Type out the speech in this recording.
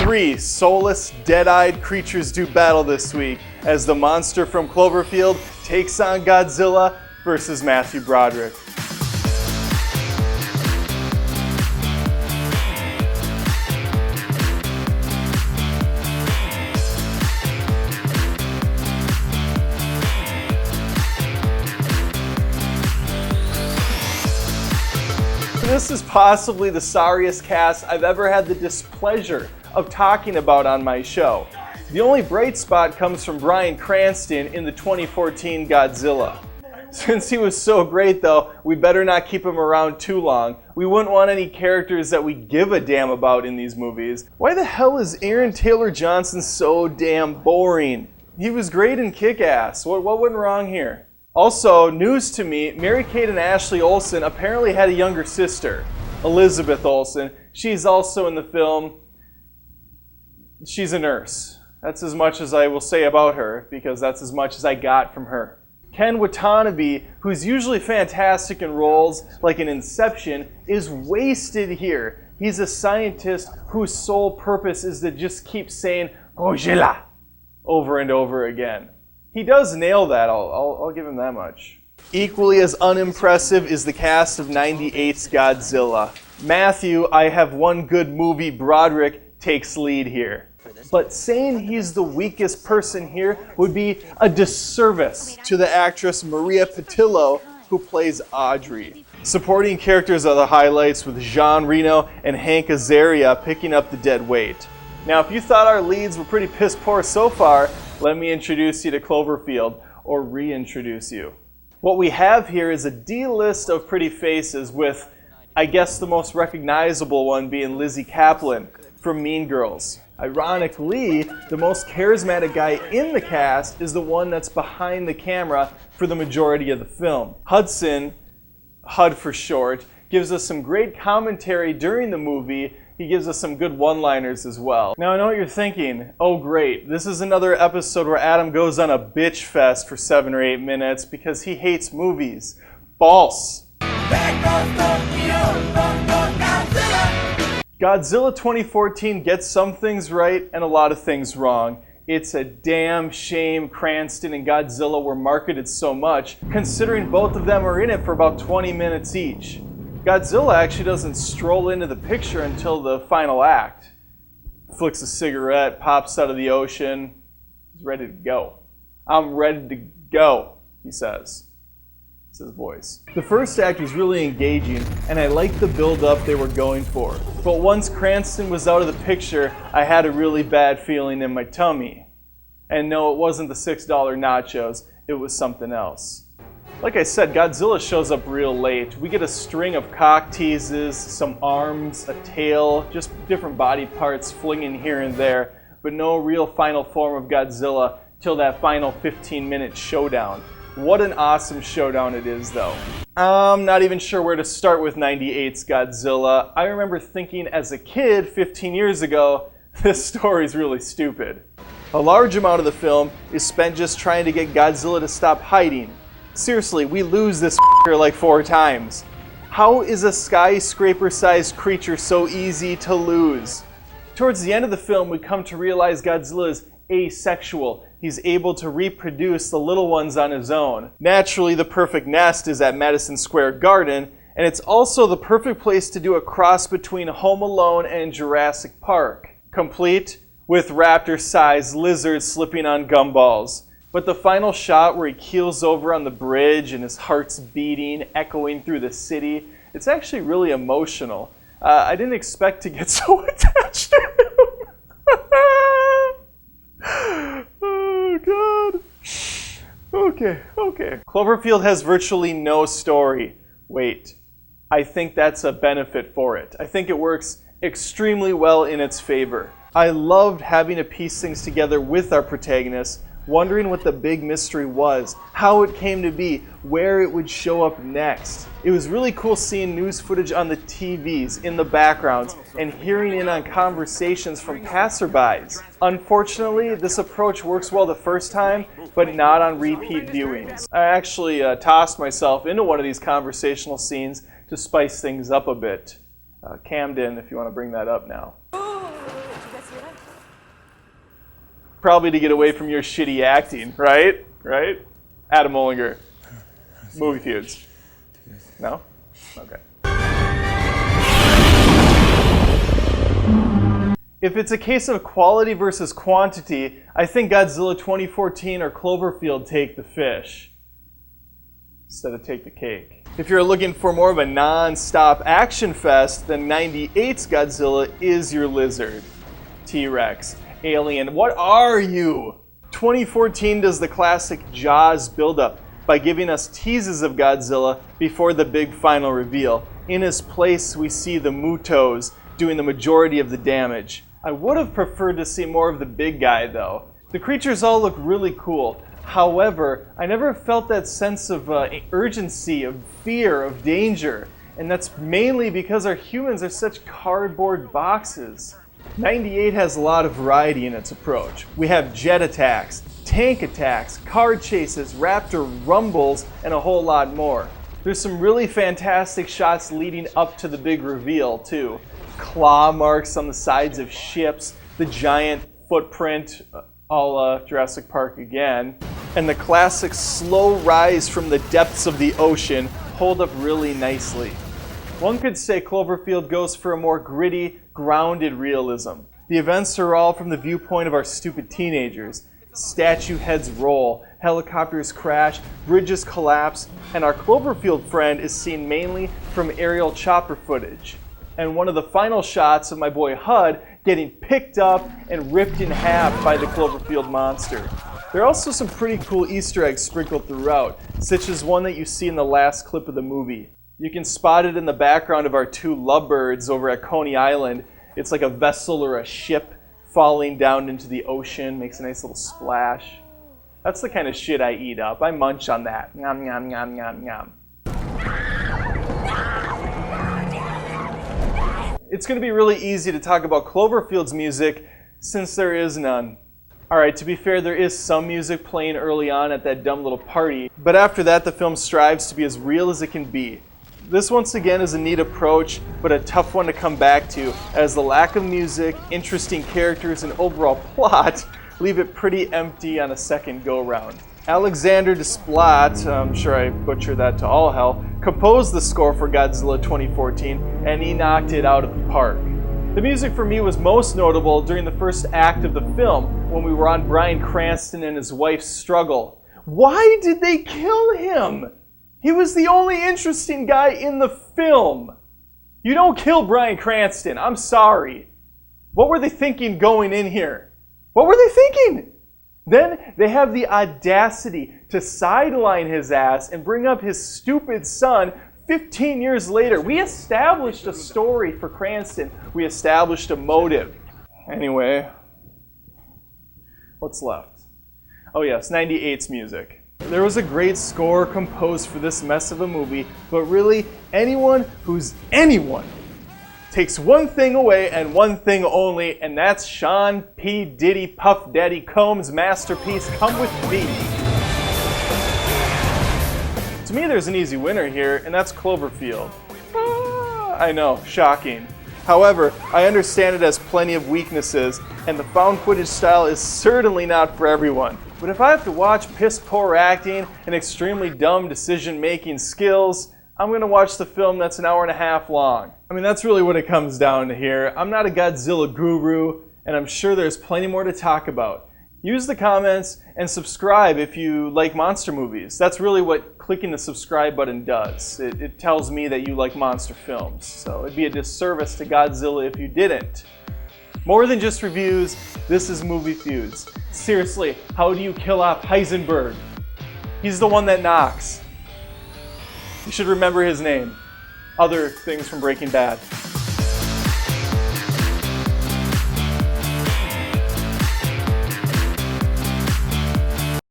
Three soulless, dead-eyed creatures do battle this week as the monster from Cloverfield takes on Godzilla versus Matthew Broderick. This is possibly the sorriest cast I've ever had the displeasure of talking about on my show. The only bright spot comes from Bryan Cranston in the 2014 Godzilla. Since he was so great though, we better not keep him around too long. We wouldn't want any characters that we give a damn about in these movies. Why the hell is Aaron Taylor Johnson so damn boring? He was great in Kick-Ass. What went wrong here? Also, news to me, Mary-Kate and Ashley Olsen apparently had a younger sister, Elizabeth Olsen. She's also in the film. She's a nurse. That's as much as I will say about her, because that's as much as I got from her. Ken Watanabe, who's usually fantastic in roles like in Inception, is wasted here. He's a scientist whose sole purpose is to just keep saying Godzilla over and over again. He does nail that, I'll give him that much. Equally as unimpressive is the cast of 98's Godzilla. Matthew, I have one good movie, Broderick, takes lead here. But saying he's the weakest person here would be a disservice to the actress Maria Pitillo, who plays Audrey. Supporting characters are the highlights, with Jean Reno and Hank Azaria picking up the dead weight. Now, if you thought our leads were pretty piss poor so far, let me introduce you to Cloverfield, or reintroduce you. What we have here is a D-list of pretty faces, with, I guess, the most recognizable one being Lizzie Kaplan from Mean Girls. Ironically, the most charismatic guy in the cast is the one that's behind the camera for the majority of the film. Hudson, HUD for short, gives us some great commentary during the movie. He gives us some good one-liners as well. Now I know what you're thinking. Oh great, this is another episode where Adam goes on a bitch fest for 7 or 8 minutes because he hates movies. False. Godzilla 2014 gets some things right and a lot of things wrong. It's a damn shame Cranston and Godzilla were marketed so much, considering both of them are in it for about 20 minutes each. Godzilla actually doesn't stroll into the picture until the final act. Flicks a cigarette, pops out of the ocean. He's ready to go. I'm ready to go, he says. It's his voice. The first act was really engaging, and I liked the build-up they were going for. But once Cranston was out of the picture, I had a really bad feeling in my tummy. And no, it wasn't the $6 nachos, it was something else. Like I said, Godzilla shows up real late. We get a string of cock teases, some arms, a tail, just different body parts flinging here and there, but no real final form of Godzilla till that final 15-minute showdown. What an awesome showdown it is, though. I'm not even sure where to start with 98's Godzilla. I remember thinking as a kid 15 years ago, this story's really stupid. A large amount of the film is spent just trying to get Godzilla to stop hiding. Seriously, we lose this like 4 times. How is a skyscraper-sized creature so easy to lose? Towards the end of the film, we come to realize Godzilla is asexual. He's able to reproduce the little ones on his own. Naturally, the perfect nest is at Madison Square Garden, and it's also the perfect place to do a cross between Home Alone and Jurassic Park, complete with raptor-sized lizards slipping on gumballs. But the final shot where he keels over on the bridge and his heart's beating, echoing through the city, it's actually really emotional. I didn't expect to get so attached to him. Oh, God. Okay. Cloverfield has virtually no story. Wait, I think that's a benefit for it. I think it works extremely well in its favor. I loved having to piece things together with our protagonists, wondering what the big mystery was, how it came to be, where it would show up next. It was really cool seeing news footage on the TVs, in the backgrounds, and hearing in on conversations from passerbys. Unfortunately, this approach works well the first time, but not on repeat viewings. I actually tossed myself into one of these conversational scenes to spice things up a bit. Camden, if you want to bring that up now. Did you guys see that? Probably to get away from your shitty acting, right? Right? Adam Olinger. Movie Feuds. No? Okay. If it's a case of quality versus quantity, I think Godzilla 2014 or Cloverfield take the fish instead of take the cake. If you're looking for more of a non-stop action fest, then 98's Godzilla is your lizard. T-Rex, alien, what are you? 2014 does the classic Jaws buildup by giving us teases of Godzilla before the big final reveal. In his place, we see the Mutos doing the majority of the damage. I would have preferred to see more of the big guy though. The creatures all look really cool. However, I never felt that sense of urgency, of fear, of danger. And that's mainly because our humans are such cardboard boxes. 98 has a lot of variety in its approach. We have jet attacks, tank attacks, car chases, raptor rumbles, and a whole lot more. There's some really fantastic shots leading up to the big reveal too. Claw marks on the sides of ships, the giant footprint, a la Jurassic Park again, and the classic slow rise from the depths of the ocean hold up really nicely. One could say Cloverfield goes for a more gritty, grounded realism. The events are all from the viewpoint of our stupid teenagers. Statue heads roll, helicopters crash, bridges collapse, and our Cloverfield friend is seen mainly from aerial chopper footage. And one of the final shots of my boy Hud getting picked up and ripped in half by the Cloverfield monster. There are also some pretty cool Easter eggs sprinkled throughout, such as one that you see in the last clip of the movie. You can spot it in the background of our two lovebirds over at Coney Island. It's like a vessel or a ship falling down into the ocean, makes a nice little splash. That's the kind of shit I eat up. I munch on that. Nom, nom, nom, nom, nom. It's going to be really easy to talk about Cloverfield's music since there is none. Alright, to be fair, there is some music playing early on at that dumb little party, but after that the film strives to be as real as it can be. This once again is a neat approach, but a tough one to come back to, as the lack of music, interesting characters, and overall plot leave it pretty empty on a second go-round. Alexander Desplat, I'm sure I butchered that to all hell, composed the score for Godzilla 2014, and he knocked it out of the park. The music for me was most notable during the first act of the film, when we were on Bryan Cranston and his wife's struggle. Why did they kill him? He was the only interesting guy in the film. You don't kill Bryan Cranston, I'm sorry. What were they thinking going in here? What were they thinking? Then they have the audacity to sideline his ass and bring up his stupid son 15 years later. We established a story for Cranston. We established a motive. Anyway, what's left? Oh yes, 98's music. There was a great score composed for this mess of a movie, but really, anyone who's anyone takes one thing away and one thing only, and that's Sean P. Diddy Puff Daddy Combs' masterpiece, Come With Me. To me, there's an easy winner here, and that's Cloverfield. I know, shocking. However, I understand it has plenty of weaknesses, and the found footage style is certainly not for everyone. But if I have to watch piss poor acting and extremely dumb decision-making skills, I'm going to watch the film that's an hour and a half long. I mean, that's really what it comes down to here. I'm not a Godzilla guru, and I'm sure there's plenty more to talk about. Use the comments and subscribe if you like monster movies. That's really what clicking the subscribe button does. It tells me that you like monster films. So it'd be a disservice to Godzilla if you didn't. More than just reviews, this is Movie Feuds. Seriously, how do you kill off Heisenberg? He's the one that knocks. You should remember his name. Other things from Breaking Bad.